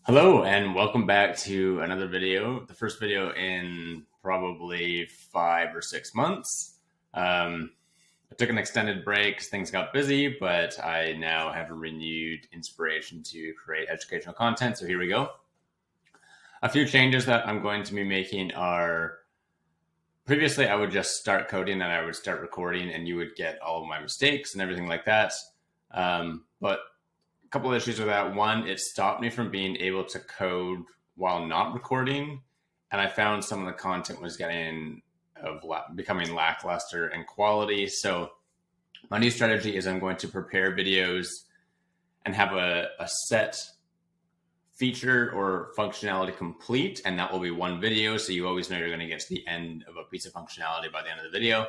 Hello and welcome back to another video, the first video in probably 5 or 6 months. I took an extended break because things got busy, but I now have a renewed inspiration to create educational content. So here we go. A few changes that I'm going to be making are, previously I would just start coding and I would start recording and you would get all of my mistakes and everything like that. But a couple of issues with that. One, it stopped me from being able to code while not recording. And I found some of the content was becoming lackluster in quality. So my new strategy is I'm going to prepare videos and have a set feature or functionality complete. And that will be one video. So you always know you're going to get to the end of a piece of functionality by the end of the video.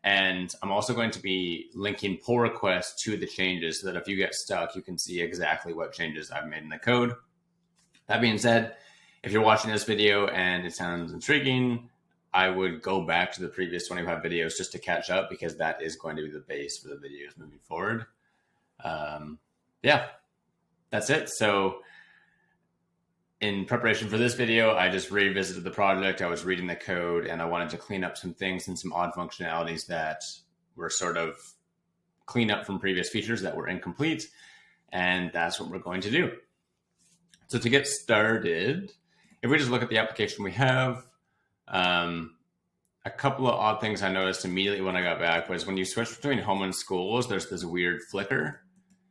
And I'm also going to be linking pull requests to the changes so that if you get stuck, you can see exactly what changes I've made in the code. That being said, if you're watching this video and it sounds intriguing, I would go back to the previous 25 videos just to catch up because that is going to be the base for the videos moving forward. Yeah, that's it. So in preparation for this video, I just revisited the project. I was reading the code and I wanted to clean up some things and some odd functionalities that were sort of clean up from previous features that were incomplete. And that's what we're going to do. So to get started, if we just look at the application we have, a couple of odd things I noticed immediately when I got back was when you switch between home and schools, there's this weird flicker.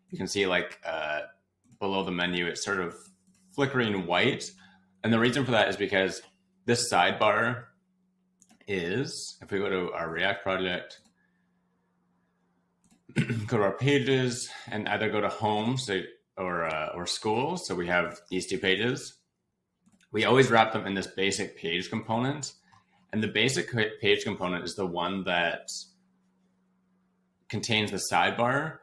You can see like below the menu, it's sort of flickering white. And the reason for that is because this sidebar is, if we go to our React project, go to our pages and either go to home or school. So we have these two pages. We always wrap them in this basic page component. And the basic page component is the one that contains the sidebar,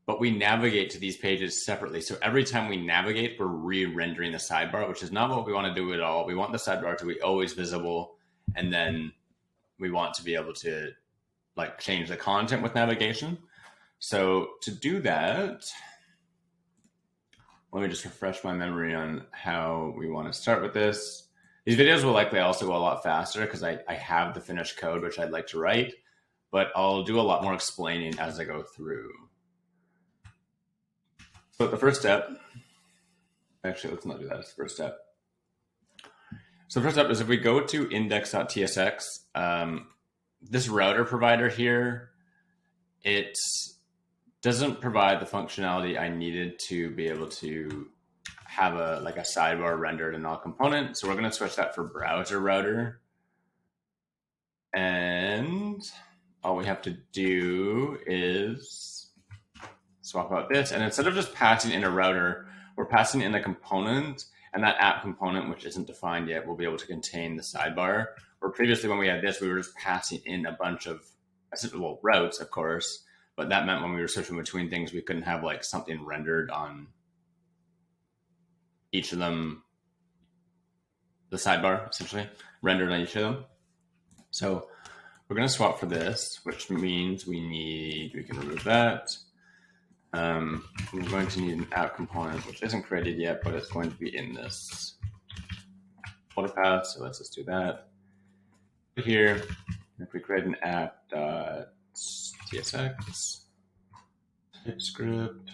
but we navigate to these pages separately. So every time we navigate, we're re-rendering the sidebar, which is not what we want to do at all. We want the sidebar to be always visible. And then we want to be able to like change the content with navigation. So to do that, let me just refresh my memory on how we want to start with this. These videos will likely also go a lot faster because I have the finished code, which I'd like to write, but I'll do a lot more explaining as I go through. So the first step, actually, let's not do that as the first step. So the first step is if we go to index.tsx, this router provider here, it doesn't provide the functionality I needed to be able to have a sidebar rendered in all components. So we're going to switch that for browser router. And all we have to do is swap out this. And instead of just passing in a router, we're passing in a component, and that app component, which isn't defined yet, will be able to contain the sidebar. Where previously when we had this, we were just passing in a bunch of routes, of course, but that meant when we were switching between things, we couldn't have like something rendered on each of them, the sidebar essentially rendered on each of them. So we're going to swap for this, which means we can remove that. We're going to need an app component, which isn't created yet, but it's going to be in this folder path. So let's just do that. Here, if we create an app.tsx, TypeScript.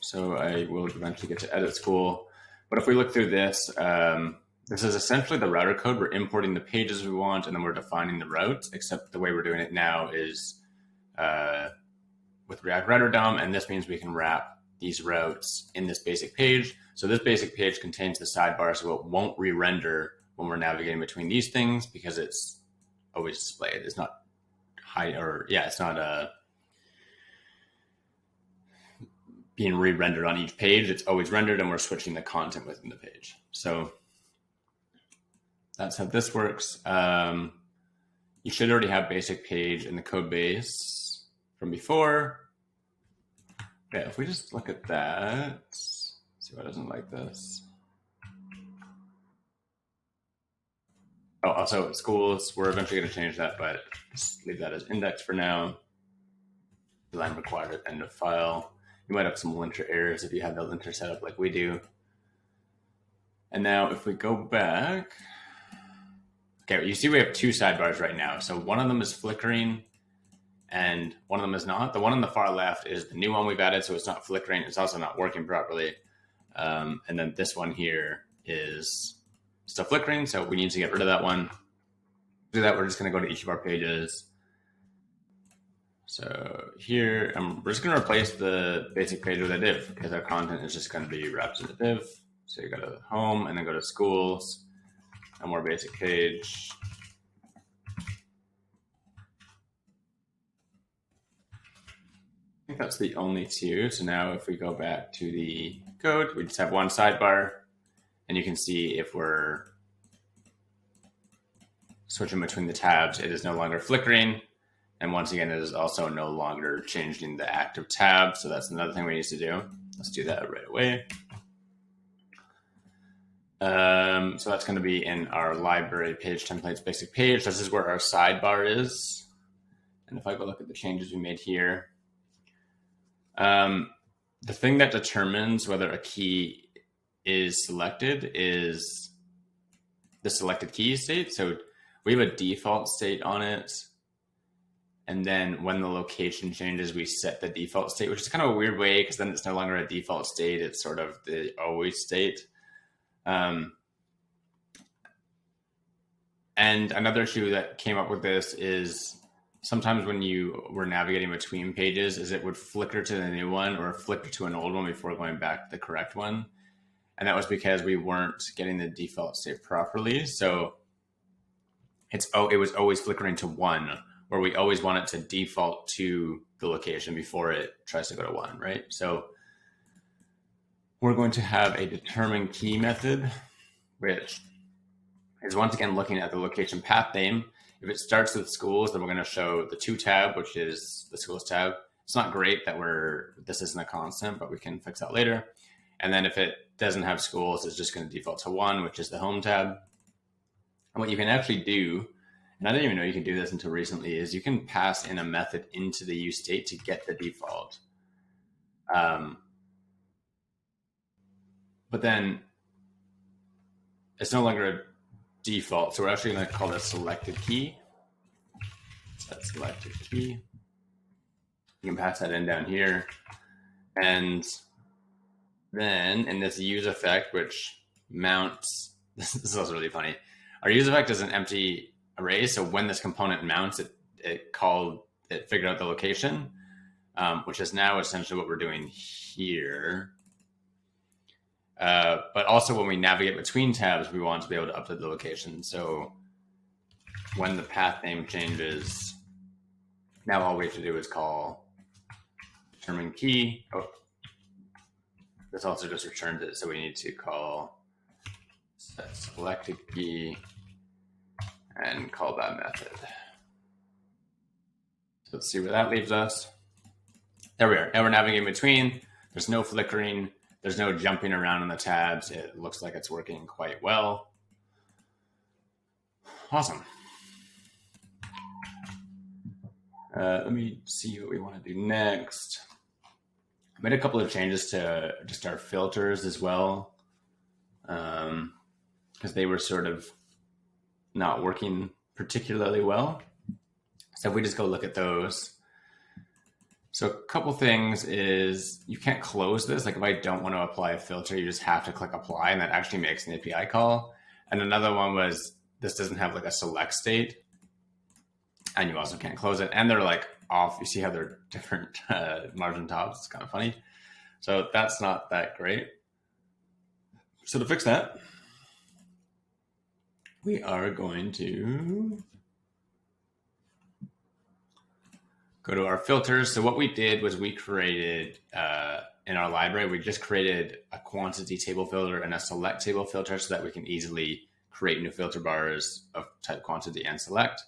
So I will eventually get to edit school. But if we look through this, this is essentially the router code. We're importing the pages we want, and then we're defining the routes, except the way we're doing it now is with React Router DOM, and this means we can wrap these routes in this basic page. So this basic page contains the sidebar, so it won't re-render when we're navigating between these things because it's always displayed. It's not it's not being re-rendered on each page. It's always rendered, and we're switching the content within the page. So that's how this works. You should already have basic page in the code base from before. Yeah, if we just look at that, see why it doesn't like this. Oh, also schools, we're eventually going to change that, but just leave that as index for now. line required at the end of file. You might have some linter errors if you have the linter set up like we do. And now if we go back, okay, you see we have two sidebars right now. So one of them is flickering and one of them is not. The one on the far left is the new one we've added, so it's not flickering. It's also not working properly. And then this one here is still flickering, so we need to get rid of that one. To do that, we're just going to go to each of our pages. So here, we're just going to replace the basic page with a div because our content is just going to be wrapped in a div. So you go to home and then go to schools, a more basic page. I think that's the only two. So now if we go back to the code, we just have one sidebar, and you can see if we're switching between the tabs, it is no longer flickering. And once again, it is also no longer changing the active tab. So that's another thing we need to do. Let's do that right away. So that's going to be in our library page templates basic page. This is where our sidebar is. And if I go look at the changes we made here, the thing that determines whether a key is selected is the selected key state. So we have a default state on it. And then when the location changes, we set the default state, which is kind of a weird way because then it's no longer a default state. It's sort of the always state. And another issue that came up with this is sometimes when you were navigating between pages is it would flicker to the new one or flicker to an old one before going back to the correct one. And that was because we weren't getting the default state properly. So it was always flickering to 1, where we always want it to default to the location before it tries to go to 1, right? So we're going to have a determine key method, which is once again looking at the location path name. If it starts with schools, then we're going to show the 2 tab, which is the schools tab. It's not great that this isn't a constant, but we can fix that later. And then if it doesn't have schools, it's just going to default to 1, which is the home tab. And what you can actually do, and I didn't even know you can do this until recently, is you can pass in a method into the use state to get the default. But then it's no longer a default. So we're actually going to call this selected key. Set selected key. You can pass that in down here. And then in this use effect, which mounts, this is also really funny. Our use effect is an empty array. So when this component mounts, it figured out the location, which is now essentially what we're doing here. But also when we navigate between tabs, we want to be able to update the location. So when the path name changes, now all we have to do is call determine key. Oh, this also just returns it. So we need to call set selected key and call that method. So let's see where that leaves us. There we are. Now we're navigating between. There's no flickering. There's no jumping around on the tabs. It looks like it's working quite well. Awesome. Let me see what we want to do next. I made a couple of changes to just our filters as well, because they were sort of not working particularly well. So if we just go look at those. So a couple things is you can't close this. Like if I don't want to apply a filter, you just have to click apply, and that actually makes an API call. And another one was this doesn't have like a select state, and you also can't close it. And they're like off. You see how they're different margin tops. It's kind of funny. So that's not that great. So to fix that, we are going to go to our filters. So what we did was we created, in our library, we just created a quantity table filter and a select table filter so that we can easily create new filter bars of type quantity and select.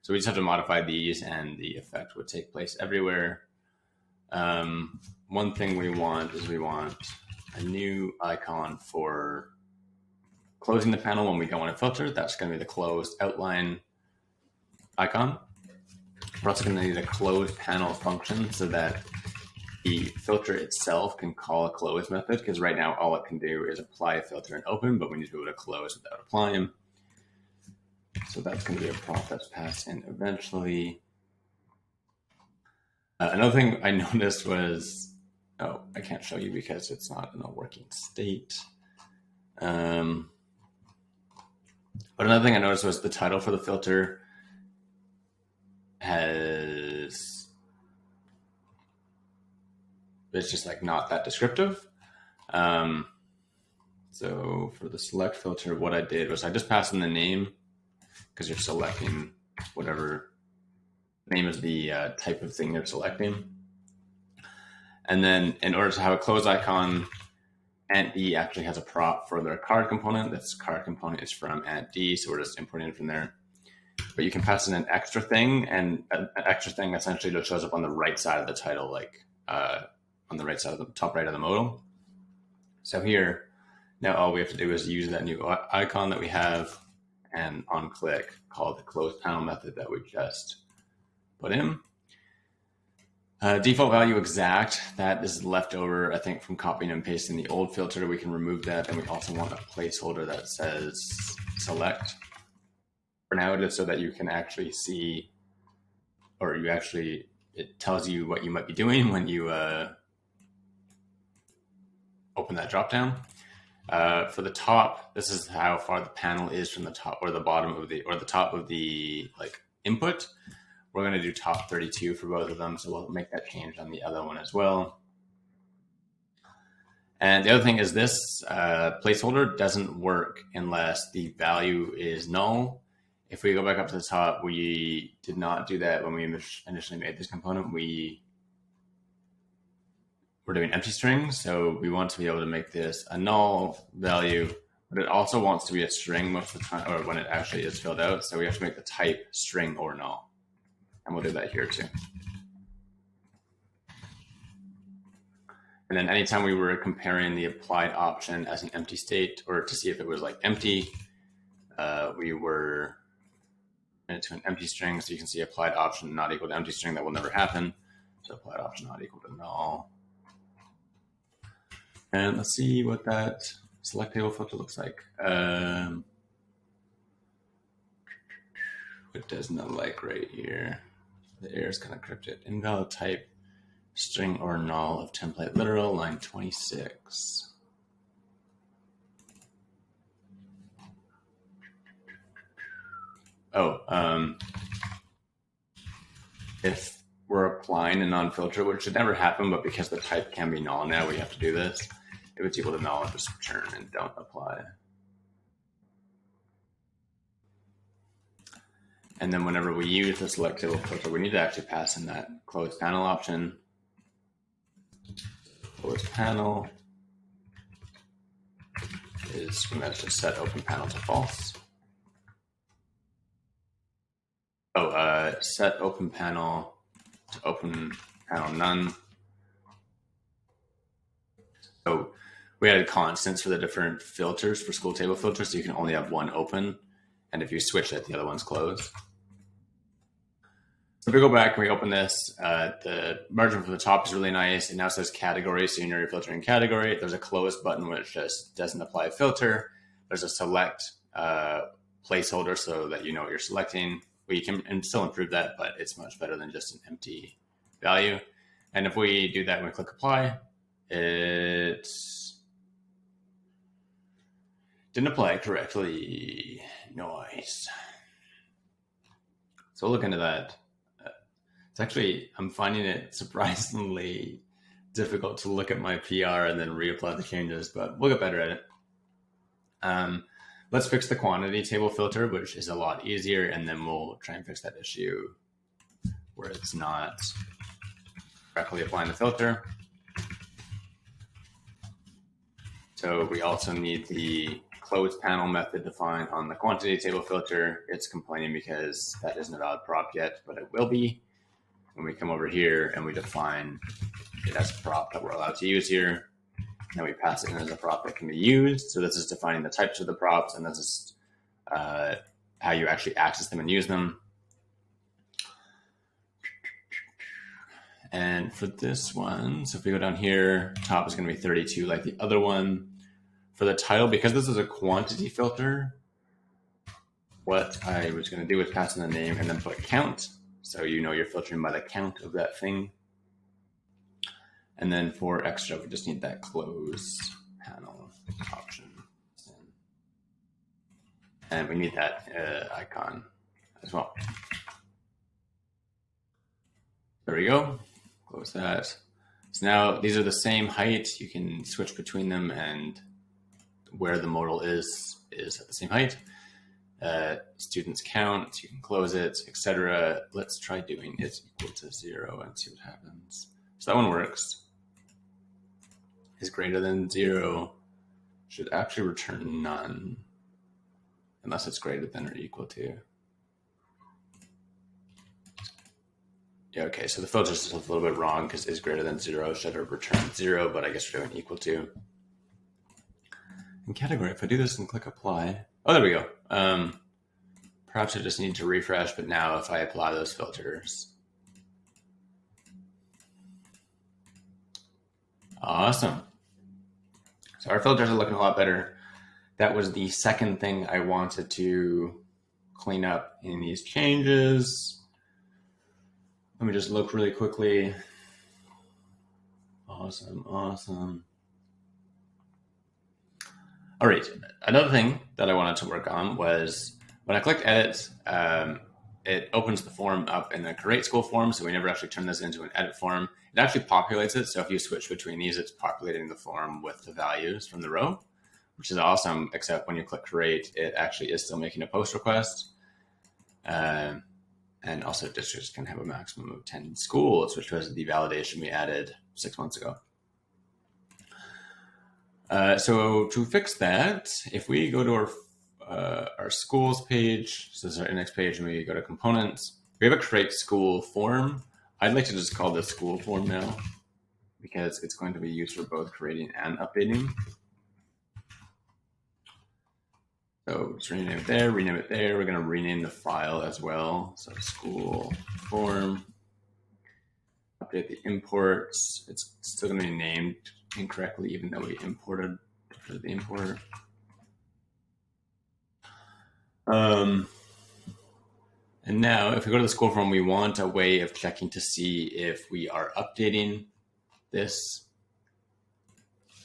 So we just have to modify these and the effect would take place everywhere. One thing we want is we want a new icon for closing the panel when we don't want to filter. That's going to be the closed outline icon. We're also going to need a close panel function so that the filter itself can call a close method, because right now all it can do is apply a filter and open, but we need to be able to close without applying. So that's going to be a prop that's passed in eventually. Another thing I noticed was, oh, I can't show you because it's not in a working state. But another thing I noticed was the title for the filter it's just like not that descriptive. So for the select filter, what I did was I just passed in the name, because you're selecting whatever name is the type of thing you're selecting. And then in order to have a close icon, ant-d actually has a prop for their card component. This card component is from ant-d, so we're just importing it from there. But you can pass in an extra thing, and an extra thing essentially just shows up on the right side of the title, like on the right side of the top right of the modal. So here, now all we have to do is use that new icon that we have, and on click, call the close panel method that we just put in. Default value exact, that is left over, I think, from copying and pasting the old filter. We can remove that, and we also want a placeholder that says select for now, just so that you can actually see, or it tells you what you might be doing when you open that dropdown. For the top, this is how far the panel is from the top or the bottom of the, or the top of the like input. We're going to do top 32 for both of them, so we'll make that change on the other one as well. And the other thing is this placeholder doesn't work unless the value is null. If we go back up to the top, we did not do that when we initially made this component. We're doing empty strings, so we want to be able to make this a null value, but it also wants to be a string most of the time, or when it actually is filled out. So we have to make the type string or null. And we'll do that here too. And then anytime we were comparing the applied option as an empty state, or to see if it was like empty, we were into an empty string. So you can see applied option not equal to empty string. That will never happen. So applied option not equal to null. And let's see what that select table filter looks like. It does not like right here. The error is kind of cryptic. Invalid type string or null of template literal, line 26. If we're applying a non-filter, which should never happen, but because the type can be null now, we have to do this. If it's equal to null, just return and don't apply. And then whenever we use the select table filter, we need to actually pass in that closed panel option. Closed panel is, we might just set open panel to false. Set open panel to open panel none. So we added constants for the different filters for school table filters, so you can only have one open, and if you switch it, the other one's closed. So if we go back and we open this, the margin from the top is really nice. It now says category, so you know you're filtering category. There's a close button which just doesn't apply a filter. There's a select placeholder so that you know what you're selecting. We can still improve that, but it's much better than just an empty value. And if we do that and we click apply, it didn't apply correctly. Nice. So we'll look into that. It's actually, I'm finding it surprisingly difficult to look at my PR and then reapply the changes, but we'll get better at it. Let's fix the quantity table filter, which is a lot easier, and then we'll try and fix that issue where it's not correctly applying the filter. So we also need the closed panel method defined on the quantity table filter. It's complaining because that isn't a valid prop yet, but it will be when we come over here and we define it as a prop that we're allowed to use here. Then we pass it in as a prop that can be used. So this is defining the types of the props, and this is how you actually access them and use them. And for this one, so if we go down here, top is going to be 32 like the other one. For the title, because this is a quantity filter, what I was going to do was pass in the name and then put count. So you know you're filtering by the count of that thing. And then for extra, we just need that close panel option. And we need that icon as well. There we go. Close that. So now these are the same height. You can switch between them, and where the modal is at the same height. Students count, you can close it, etc. Let's try doing it equal to 0 and see what happens. So that one works. Is greater than 0 should actually return none, unless it's greater than or equal to. Yeah, okay, so the filter is a little bit wrong because is greater than 0 should have returned 0, but I guess we're doing equal to. In category, if I do this and click apply, oh, there we go. Perhaps I just need to refresh, but now if I apply those filters. Awesome. So our filters are looking a lot better. That was the second thing I wanted to clean up in these changes. Let me just look really quickly. Awesome, awesome. All right, another thing that I wanted to work on was when I clicked edit, it opens the form up in the create school form, so we never actually turn this into an edit form. It actually populates it, so if you switch between these, it's populating the form with the values from the row, which is awesome, except when you click create, it actually is still making a post request. And also districts can have a maximum of 10 schools, which was the validation we added 6 months ago. So to fix that, if we go to our schools page, so this is our index page, and we go to components, we have a create school form. I'd like to just call this school form now because it's going to be used for both creating and updating. So just rename it there, rename it there. We're going to rename the file as well. So school form, update the imports. It's still going to be named incorrectly, even though we imported after the import. And now if we go to the school form, we want a way of checking to see if we are updating this,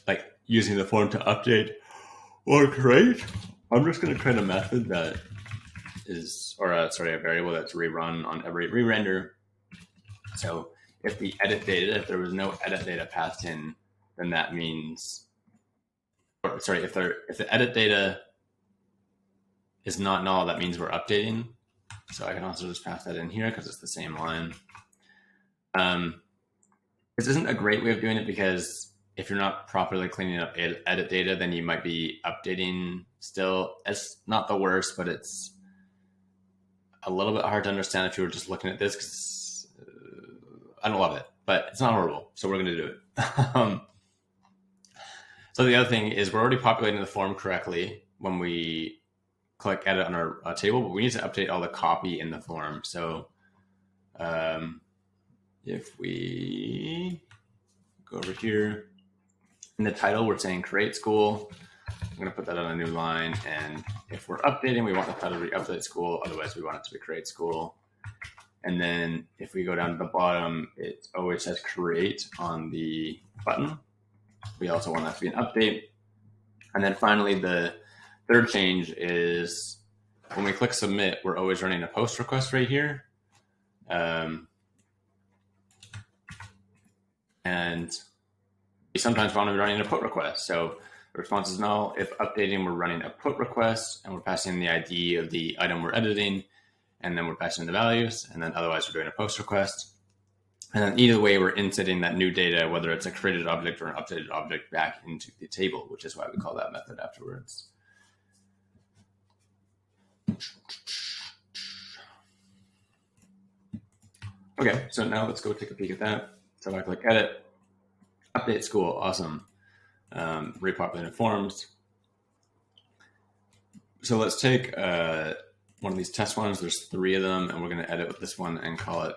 like using the form to update or create. I'm just going to create a method that is, or a variable that's rerun on every re-render. So if the edit data, if there was no edit data passed in, then that means, if the edit data is not null, that means we're updating. So I can also just pass that in here because it's the same line. This isn't a great way of doing it because if you're not properly cleaning up edit data, then you might be updating still. It's not the worst, but it's a little bit hard to understand if you were just looking at this because I don't love it, but it's not horrible. So we're going to do it. So the other thing is we're already populating the form correctly when we click edit on our table, but we need to update all the copy in the form. So if we go over here in the title, we're saying create school. I'm going to put that on a new line. And if we're updating, we want the title to be update school. Otherwise, we want it to be create school. And then if we go down to the bottom, it always says create on the button. We also want that to be an update. And then finally, the third change is when we click submit, we're always running a post request right here. And we sometimes want to be running a put request. So the response is null. If updating, we're running a put request and we're passing the ID of the item we're editing, and then we're passing the values, and then otherwise we're doing a post request. And then either way, we're insetting that new data, whether it's a created object or an updated object, back into the table, which is why we call that method afterwards. Okay, so now let's go take a peek at that. So if I click edit, update school, awesome. Repopulated forms. So let's take one of these test ones. There's 3 of them, and we're going to edit with this one and call it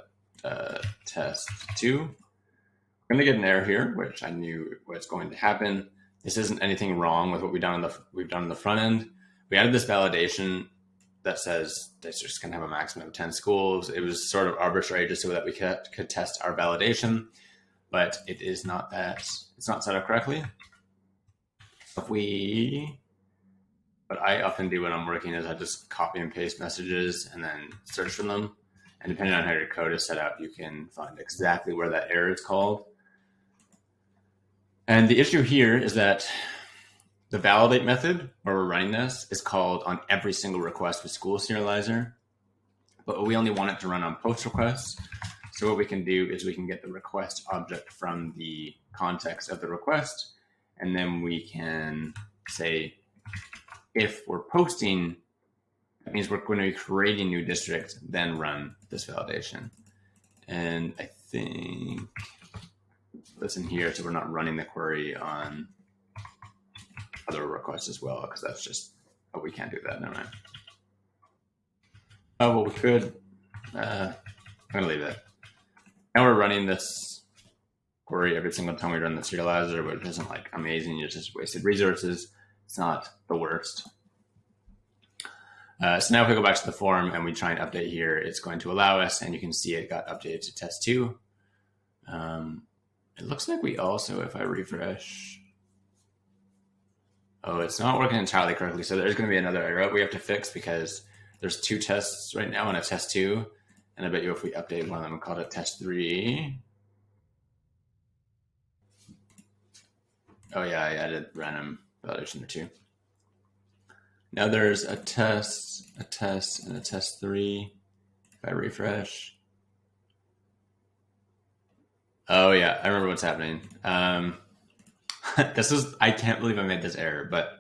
test 2. I'm going to get an error here, which I knew was going to happen. This isn't anything wrong with what we've done on the front end. We added this validation that says districts can have a maximum of 10 schools. It was sort of arbitrary just so that we could test our validation, but it is not that. It's not set up correctly. What I often do when I'm working is I just copy and paste messages and then search for them. And depending on how your code is set up, you can find exactly where that error is called. And the issue here is that the validate method where we're running this is called on every single request with school serializer, but we only want it to run on post requests. So what we can do is we can get the request object from the context of the request, and then we can say, if we're posting, that means we're going to be creating new districts, then run this validation. And I think that's in here, so we're not running the query on other requests as well, because that's just, oh, we can't do that, never mind. Oh, well, we could, I'm going to leave it. Now we're running this query every single time we run the serializer, which isn't like amazing, it's just wasted resources. It's not the worst. So now if we go back to the form and we try and update here, it's going to allow us, and you can see it got updated to test 2. It looks like we also, if I refresh, oh, it's not working entirely correctly. So there's going to be another error we have to fix because there's 2 tests right now and a test 2. And I bet you if we update one of them and call it test 3. Oh yeah, I added random validation too. Now there's a test, and a test 3. If I refresh. Oh yeah, I remember what's happening. I can't believe I made this error, but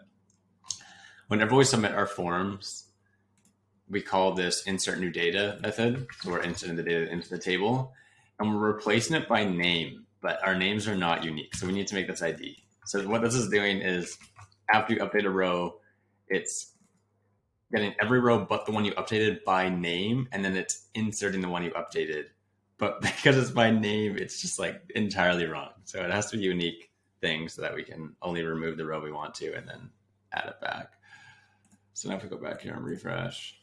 whenever we submit our forms, we call this insert new data method. So we're inserting the data into the table, and we're replacing it by name, but our names are not unique. So we need to make this ID. So what this is doing is after you update a row, it's getting every row but the one you updated by name, and then it's inserting the one you updated. But because it's by name, it's just like entirely wrong. So it has to be a unique thing so that we can only remove the row we want to and then add it back. So now if we go back here and refresh,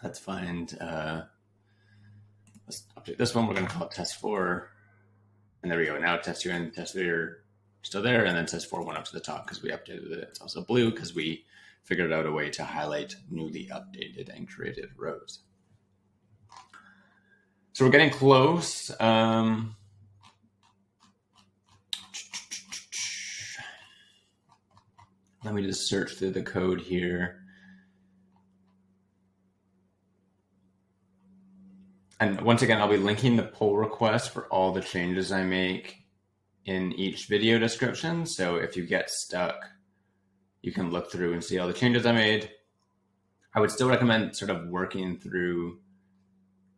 let's find, let's update this one. We're going to call it test 4. And there we go. Now test 2 and test 3 are still there. And then test 4 went up to the top because we updated it. It's also blue because we figured out a way to highlight newly updated and created rows. So we're getting close. Let me just search through the code here. And once again, I'll be linking the pull request for all the changes I make in each video description. So if you get stuck, you can look through and see all the changes I made. I would still recommend sort of working through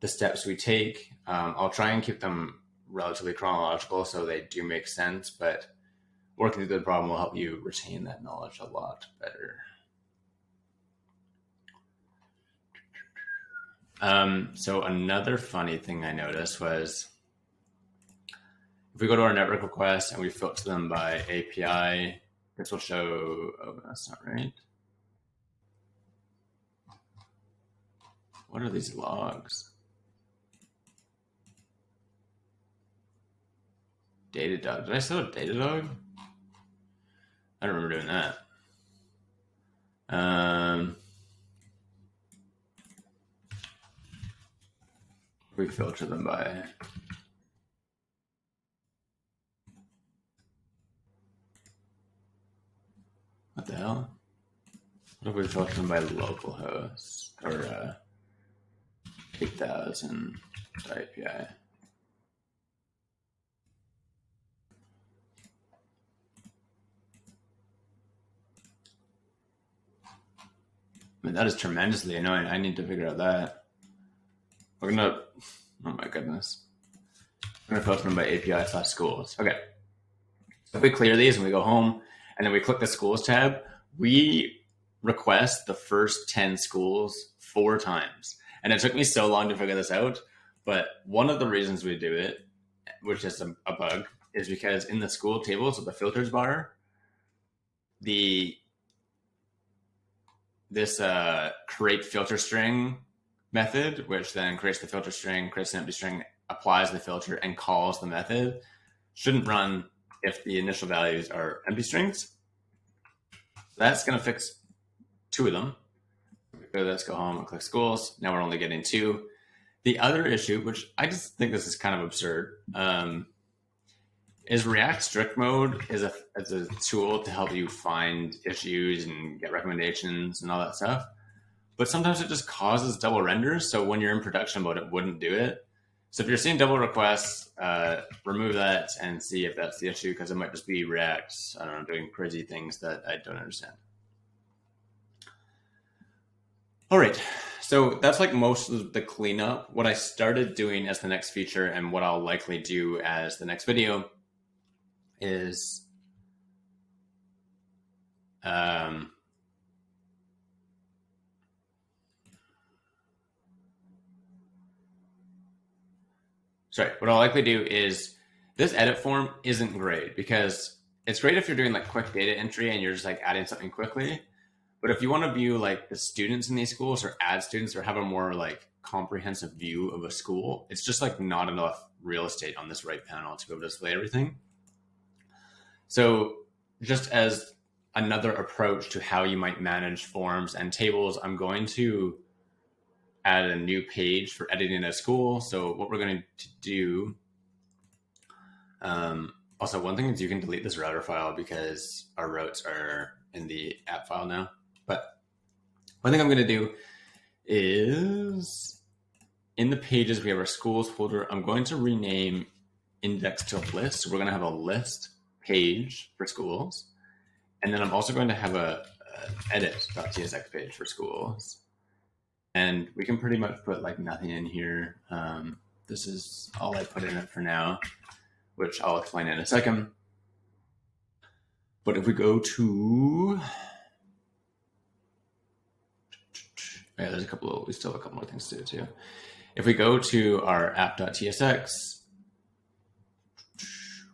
the steps we take. I'll try and keep them relatively chronological so they do make sense, but working through the problem will help you retain that knowledge a lot better. So another funny thing I noticed was if we go to our network requests and we filter them by API, this will show, oh, that's not right. What are these logs? Datadog. Did I still have Datadog? I don't remember doing that. We filter them by what the hell? What if we filter them by localhost or 8000 API? I mean, that is tremendously annoying. I need to figure out that. We're gonna, oh my goodness. I'm gonna filter them by API/schools. Okay. So if we clear these and we go home and then we click the schools tab, we request the first 10 schools 4 times. And it took me so long to figure this out, But one of the reasons we do it, which is a bug, is because in the school table, so the filters bar, this create filter string method, which then creates the filter string, creates an empty string, applies the filter, and calls the method, shouldn't run if the initial values are empty strings. That's going to fix two of them. Let's go home and click schools. Now we're only getting two. The other issue, which I just think this is kind of absurd, is React strict mode is a tool to help you find issues and get recommendations and all that stuff. But sometimes it just causes double renders. So when you're in production mode, it wouldn't do it. So if you're seeing double requests, remove that and see if that's the issue, because it might just be React, I don't know, doing crazy things that I don't understand. All right, so that's like most of the cleanup. What I started doing as the next feature and what I'll likely do as the next video is what I'll likely do is this edit form isn't great, because it's great if you're doing like quick data entry and you're just like adding something quickly. But if you want to view like the students in these schools or add students or have a more like comprehensive view of a school, it's just like not enough real estate on this right panel to be able to display everything. So just as another approach to how you might manage forms and tables, I'm going to add a new page for editing a school. So what we're going to do, also one thing is you can delete this router file because our routes are in the app file now. But one thing I'm going to do is in the pages, we have our schools folder. I'm going to rename index to list. So we're going to have a list page for schools. And then I'm also going to have a edit.tsx page for schools. And we can pretty much put like nothing in here. This is all I put in it for now, which I'll explain in a second. But if we go to, there's we still have a couple more things to do too. If we go to our app.tsx,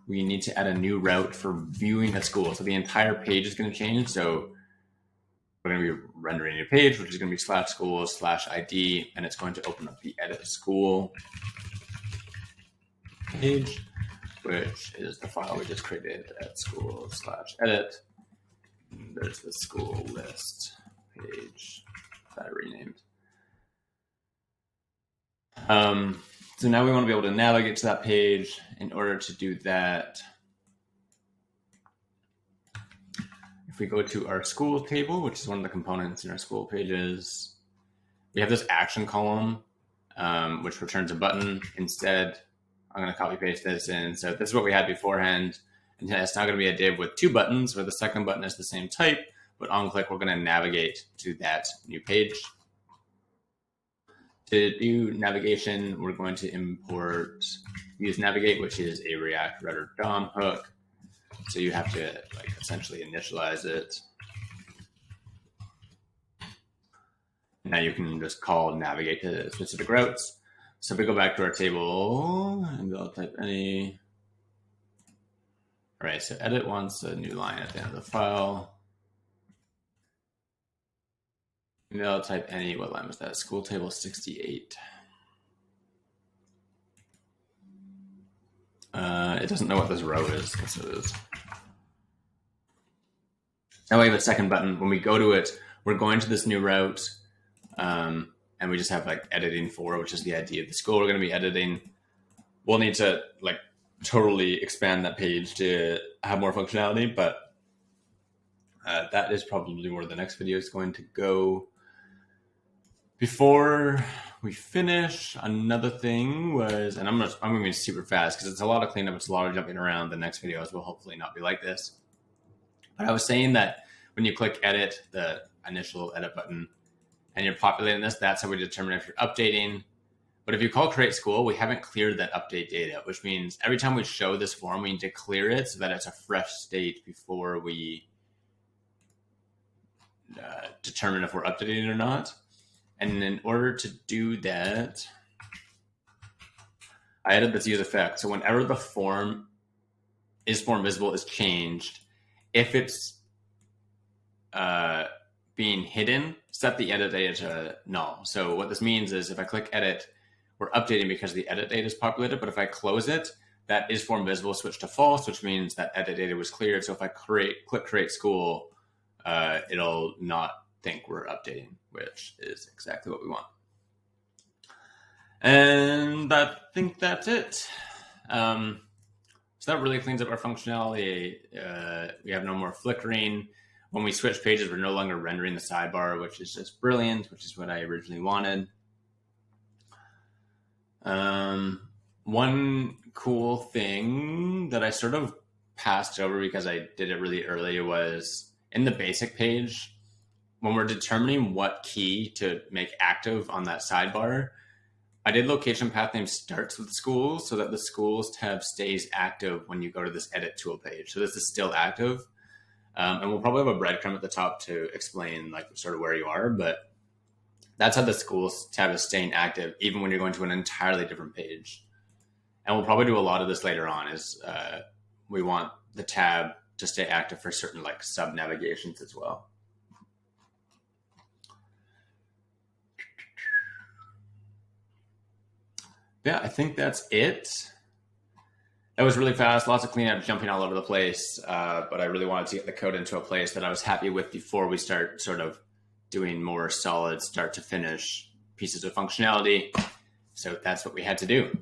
we need to add a new route for viewing a school. So the entire page is going to change. So we're going to be rendering a new page, which is going to be /schools/ID, and it's going to open up the edit school page, which is the file we just created at schools/edit. There's the school list page that I renamed. So now we want to be able to navigate to that page. In order to do that, if we go to our school table, which is one of the components in our school pages, we have this action column, which returns a button. Instead, I'm going to copy paste this in. So this is what we had beforehand. And it's now going to be a div with two buttons where the second button is the same type, but on click, we're going to navigate to that new page. To do navigation, we're going to import use navigate, which is a React Router DOM hook. So you have to like essentially initialize it. Now you can just call navigate to specific routes. So if we go back to our table and I'll type any. All right, so edit wants a new line at the end of the file. And I'll type any, what line was that? School table 68. It doesn't know what this row is, because it is. Now we have a second button. When we go to it, we're going to this new route, and we just have like editing for, which is the ID of the school we're going to be editing. We'll need to like totally expand that page to have more functionality, but that is probably where the next video is going to go. Before we finish, another thing was, and I'm going to be super fast because it's a lot of cleanup, it's a lot of jumping around. The next videos will hopefully not be like this. But I was saying that when you click edit, the initial edit button, and you're populating this, that's how we determine if you're updating. But if you call create school, we haven't cleared that update data, which means every time we show this form, we need to clear it so that it's a fresh state before we determine if we're updating or not. And in order to do that, I added this use effect. So whenever the form visible is changed, if it's being hidden, set the edit data to null. So what this means is if I click edit, we're updating because the edit data is populated. But if I close it, that is form visible switch to false, which means that edit data was cleared. So if I click create school, it'll not think we're updating, which is exactly what we want. And I think that's it. So that really cleans up our functionality. We have no more flickering. When we switch pages, we're no longer rendering the sidebar, which is just brilliant, which is what I originally wanted. One cool thing that I sort of passed over because I did it really early was in the basic page, when we're determining what key to make active on that sidebar, I did location path name starts with schools so that the schools tab stays active when you go to this edit tool page. So this is still active. And we'll probably have a breadcrumb at the top to explain like sort of where you are, but that's how the schools tab is staying active even when you're going to an entirely different page. And we'll probably do a lot of this later on is we want the tab to stay active for certain like sub navigations as well. Yeah, I think that's it. That was really fast, lots of cleanup, jumping all over the place. But I really wanted to get the code into a place that I was happy with before we start sort of doing more solid start to finish pieces of functionality. So that's what we had to do.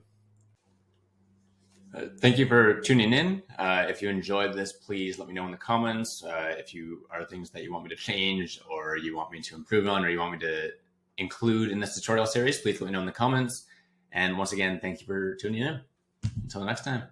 Thank you for tuning in. If you enjoyed this, please let me know in the comments. If you are things that you want me to change or you want me to improve on or you want me to include in this tutorial series, please let me know in the comments. And once again, thank you for tuning in. Until next time.